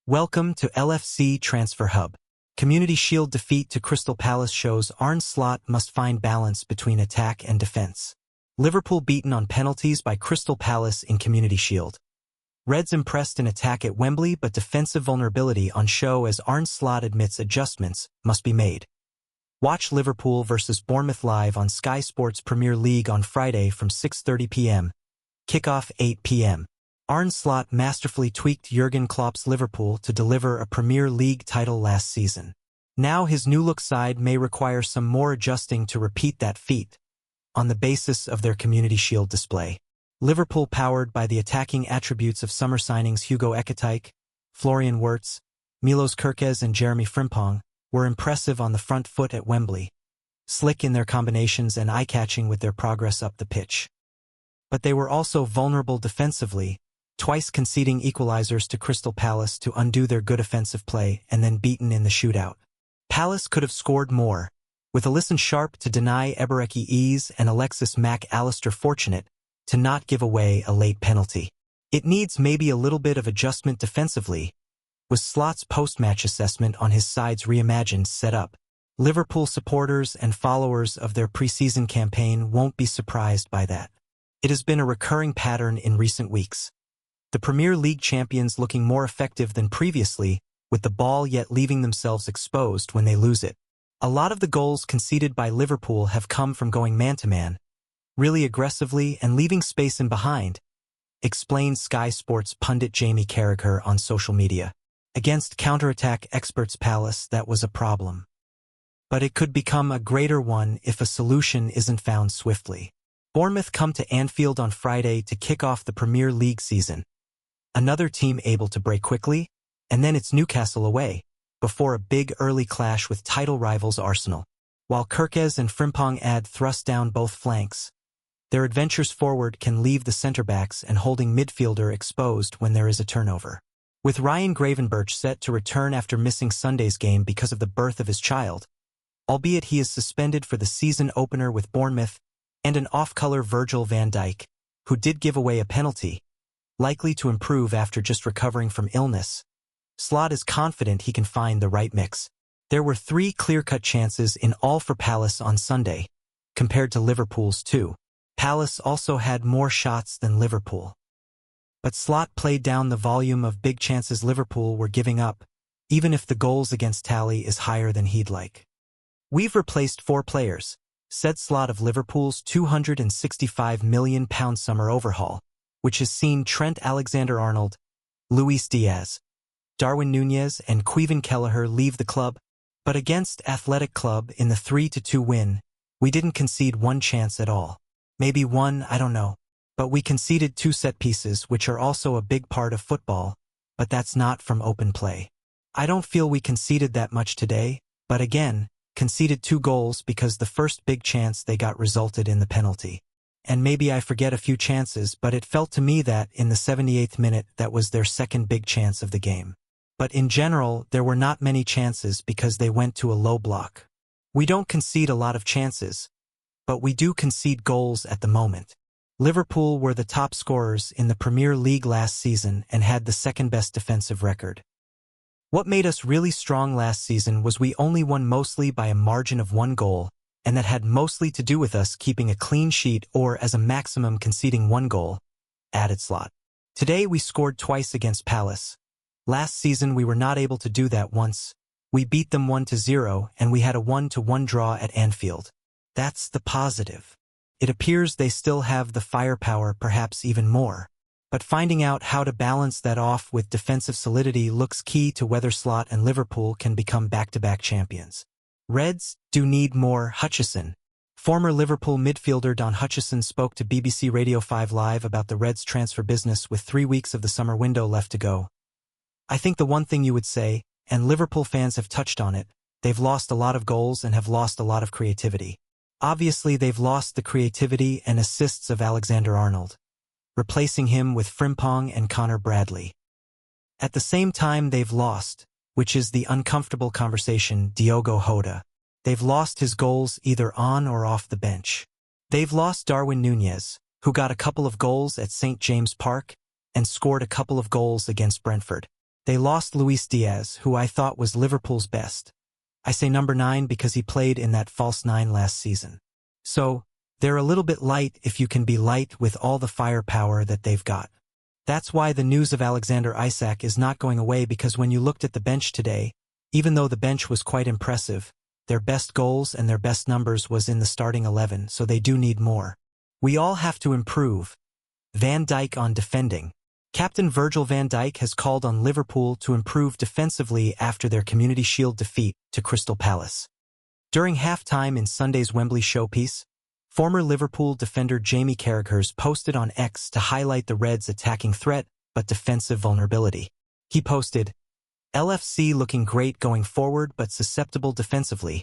Welcome to LFC Transfer Hub. Community Shield defeat to Crystal Palace shows Arne Slot must find balance between attack and defense. Liverpool beaten on penalties by Crystal Palace in Community Shield. Reds impressed in attack at Wembley but defensive vulnerability on show as Arne Slot admits adjustments must be made. Watch Liverpool vs Bournemouth live on Sky Sports Premier League on Friday from 6:30 p.m. Kickoff 8 p.m. Arne Slot masterfully tweaked Jurgen Klopp's Liverpool to deliver a Premier League title last season. Now his new-look side may require some more adjusting to repeat that feat, on the basis of their Community Shield display. Liverpool, powered by the attacking attributes of summer signings Hugo Ekitike, Florian Wirtz, Milos Kerkez and Jeremy Frimpong, were impressive on the front foot at Wembley, slick in their combinations and eye-catching with their progress up the pitch. But they were also vulnerable defensively, twice conceding equalizers to Crystal Palace to undo their good offensive play and then beaten in the shootout. Palace could have scored more, with Alisson Sharp to deny Ebereki ease and Alexis Mac Allister fortunate to not give away a late penalty. It needs maybe a little bit of adjustment defensively, was Slot's post-match assessment on his side's reimagined setup. Liverpool supporters and followers of their pre-season campaign won't be surprised by that. It has been a recurring pattern in recent weeks. The Premier League champions looking more effective than previously, with the ball yet leaving themselves exposed when they lose it. A lot of the goals conceded by Liverpool have come from going man-to-man, really aggressively and leaving space in behind, explained Sky Sports pundit Jamie Carragher on social media. Against counter-attack experts Palace, that was a problem. But it could become a greater one if a solution isn't found swiftly. Bournemouth come to Anfield on Friday to kick off the Premier League season. Another team able to break quickly, and then it's Newcastle away, before a big early clash with title rivals Arsenal. While Kerkez and Frimpong add thrust down both flanks, their adventures forward can leave the centre-backs and holding midfielder exposed when there is a turnover. With Ryan Gravenberch set to return after missing Sunday's game because of the birth of his child, albeit he is suspended for the season opener with Bournemouth, and an off-color Virgil van Dijk, who did give away a penalty, likely to improve after just recovering from illness, Slot is confident he can find the right mix. There were 3 clear-cut chances in all for Palace on Sunday, compared to Liverpool's 2. Palace also had more shots than Liverpool. But Slot played down the volume of big chances Liverpool were giving up, even if the goals against tally is higher than he'd like. "We've replaced 4 players," said Slot of Liverpool's £265 million summer overhaul, which has seen Trent Alexander-Arnold, Luis Diaz, Darwin Núñez and Kevin Kelleher leave the club, but against Athletic Club in the 3-2 win, we didn't concede one chance at all. Maybe one, I don't know. But we conceded 2 set pieces, which are also a big part of football, but that's not from open play. I don't feel we conceded that much today, but again, conceded 2 goals because the first big chance they got resulted in the penalty. And maybe I forget a few chances, but it felt to me that in the 78th minute that was their second big chance of the game. But in general, there were not many chances because they went to a low block. We don't concede a lot of chances, but we do concede goals at the moment. Liverpool were the top scorers in the Premier League last season and had the second-best defensive record. What made us really strong last season was we only won mostly by a margin of 1 goal, and that had mostly to do with us keeping a clean sheet or as a maximum conceding 1 goal, added Slot. Today we scored twice against Palace. Last season we were not able to do that once. We beat them 1-0 and we had a 1-1 draw at Anfield. That's the positive. It appears they still have the firepower, perhaps even more. But finding out how to balance that off with defensive solidity looks key to whether Slot and Liverpool can become back-to-back champions. Reds do need more Hutchison. Former Liverpool midfielder Don Hutchison spoke to BBC Radio 5 Live about the Reds' transfer business with 3 weeks of the summer window left to go. "I think the one thing you would say, and Liverpool fans have touched on it, they've lost a lot of goals and have lost a lot of creativity. Obviously they've lost the creativity and assists of Alexander-Arnold, replacing him with Frimpong and Connor Bradley. At the same time they've lost, which is the uncomfortable conversation, Diogo Jota. They've lost his goals either on or off the bench. They've lost Darwin Núñez, who got a couple of goals at St. James Park and scored a couple of goals against Brentford. They lost Luis Diaz, who I thought was Liverpool's best. I say number 9 because he played in that false 9 last season. So, they're a little bit light if you can be light with all the firepower that they've got. That's why the news of Alexander Isak is not going away, because when you looked at the bench today, even though the bench was quite impressive, their best goals and their best numbers was in the starting 11, so they do need more. We all have to improve. Van Dijk on defending. Captain Virgil van Dijk has called on Liverpool to improve defensively after their Community Shield defeat to Crystal Palace. During halftime in Sunday's Wembley showpiece, former Liverpool defender Jamie Carragher posted on X to highlight the Reds' attacking threat but defensive vulnerability. He posted, "LFC looking great going forward but susceptible defensively,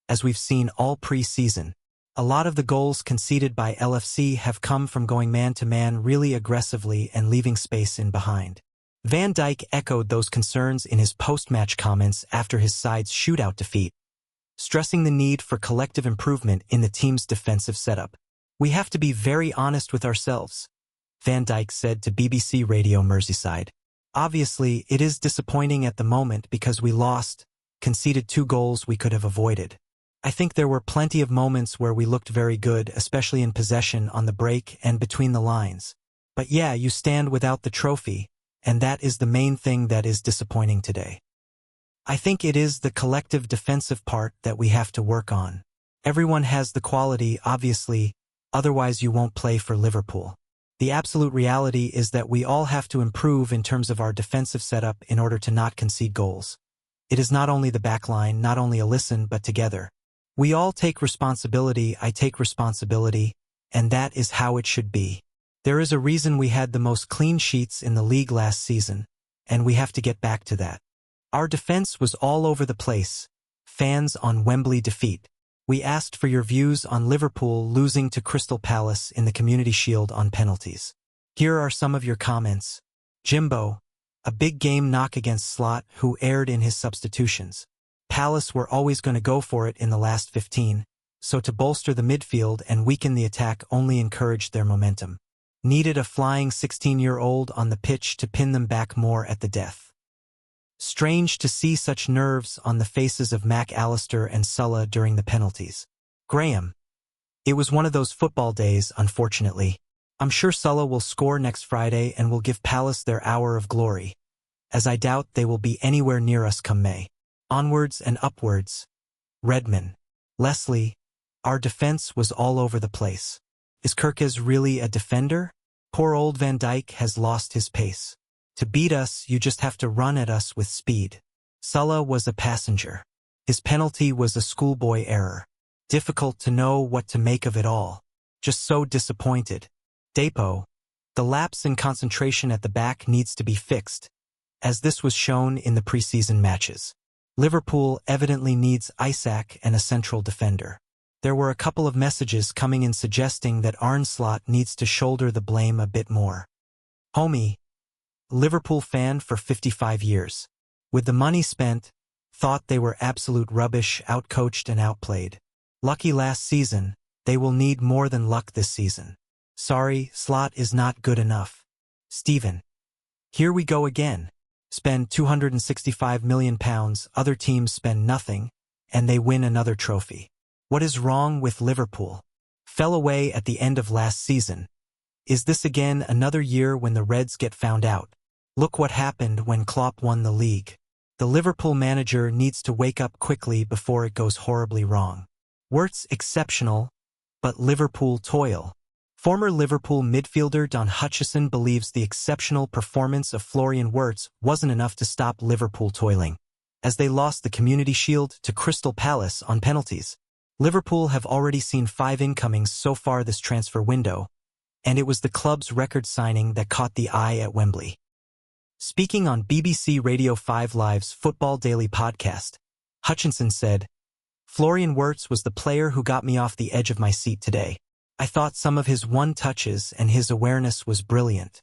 as we've seen all pre-season. A lot of the goals conceded by LFC have come from going man-to-man really aggressively and leaving space in behind." Van Dijk echoed those concerns in his post-match comments after his side's shootout defeat, stressing the need for collective improvement in the team's defensive setup. "We have to be very honest with ourselves," Van Dijk said to BBC Radio Merseyside. "Obviously, it is disappointing at the moment because we lost, conceded 2 goals we could have avoided. I think there were plenty of moments where we looked very good, especially in possession, on the break and between the lines. But yeah, you stand without the trophy, and that is the main thing that is disappointing today. I think it is the collective defensive part that we have to work on. Everyone has the quality, obviously, otherwise you won't play for Liverpool. The absolute reality is that we all have to improve in terms of our defensive setup in order to not concede goals. It is not only the back line, not only Alisson, but together. We all take responsibility, I take responsibility, and that is how it should be. There is a reason we had the most clean sheets in the league last season, and we have to get back to that. Our defense was all over the place. Fans on Wembley defeat. We asked for your views on Liverpool losing to Crystal Palace in the Community Shield on penalties. Here are some of your comments. Jimbo, a big game knock against Slot, who erred in his substitutions. Palace were always going to go for it in the last 15, so to bolster the midfield and weaken the attack only encouraged their momentum. Needed a flying 16-year-old on the pitch to pin them back more at the death. Strange to see such nerves on the faces of Mac Allister and Sulla during the penalties. Graham. It was one of those football days, unfortunately. I'm sure Sulla will score next Friday and will give Palace their hour of glory, as I doubt they will be anywhere near us come May. Onwards and upwards. Redman. Leslie. Our defense was all over the place. Is Kirkes really a defender? Poor old Van Dijk has lost his pace. To beat us, you just have to run at us with speed. Sulla was a passenger. His penalty was a schoolboy error. Difficult to know what to make of it all. Just so disappointed. Depo. The lapse in concentration at the back needs to be fixed, as this was shown in the preseason matches. Liverpool evidently needs Isak and a central defender. There were a couple of messages coming in suggesting that Arne Slot needs to shoulder the blame a bit more. Homie. Liverpool fan for 55 years. With the money spent, thought they were absolute rubbish, outcoached and outplayed. Lucky last season, they will need more than luck this season. Sorry, Slot is not good enough. Stephen. Here we go again. Spend £265 million, other teams spend nothing, and they win another trophy. What is wrong with Liverpool? Fell away at the end of last season. Is this again another year when the Reds get found out? Look what happened when Klopp won the league. The Liverpool manager needs to wake up quickly before it goes horribly wrong. Wirtz exceptional, but Liverpool toil. Former Liverpool midfielder Don Hutchison believes the exceptional performance of Florian Wirtz wasn't enough to stop Liverpool toiling, as they lost the Community Shield to Crystal Palace on penalties. Liverpool have already seen 5 incomings so far this transfer window, and it was the club's record signing that caught the eye at Wembley. Speaking on BBC Radio 5 Live's Football Daily podcast, Hutchinson said, "Florian Wirtz was the player who got me off the edge of my seat today. I thought some of his one-touches and his awareness was brilliant.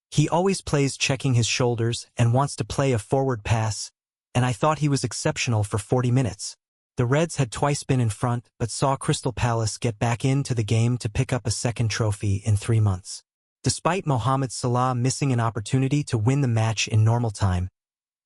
He always plays checking his shoulders and wants to play a forward pass, and I thought he was exceptional for 40 minutes. The Reds had twice been in front but saw Crystal Palace get back into the game to pick up a second trophy in 3 months. Despite Mohamed Salah missing an opportunity to win the match in normal time,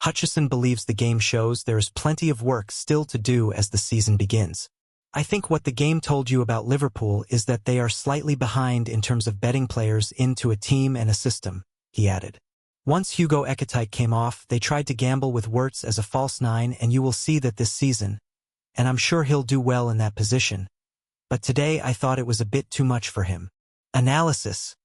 Hutchison believes the game shows there is plenty of work still to do as the season begins. I think what the game told you about Liverpool is that they are slightly behind in terms of betting players into a team and a system, he added. Once Hugo Ekitike came off, they tried to gamble with Wirtz as a false nine, and you will see that this season, and I'm sure he'll do well in that position. But today I thought it was a bit too much for him. Analysis.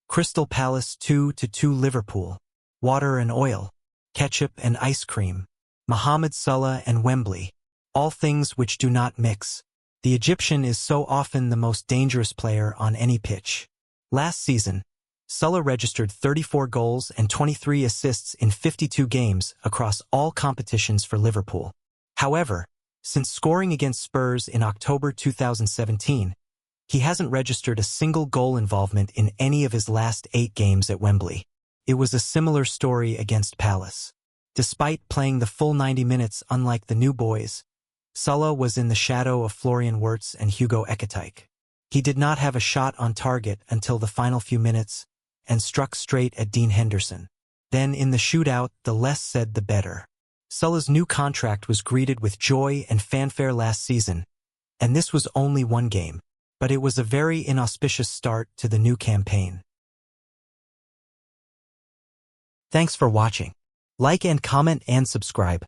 Crystal Palace 2-2 Liverpool. Water and oil. Ketchup and ice cream. Mohamed Salah and Wembley. All things which do not mix. The Egyptian is so often the most dangerous player on any pitch. Last season, Salah registered 34 goals and 23 assists in 52 games across all competitions for Liverpool. However, since scoring against Spurs in October 2017, he hasn't registered a single goal involvement in any of his last 8 games at Wembley. It was a similar story against Palace. Despite playing the full 90 minutes unlike the new boys, Salah was in the shadow of Florian Wirtz and Hugo Ekitike. He did not have a shot on target until the final few minutes and struck straight at Dean Henderson. Then in the shootout, the less said the better. Salah's new contract was greeted with joy and fanfare last season, and this was only one game, but it was a very inauspicious start to the new campaign. Thanks for watching. Like and comment and subscribe.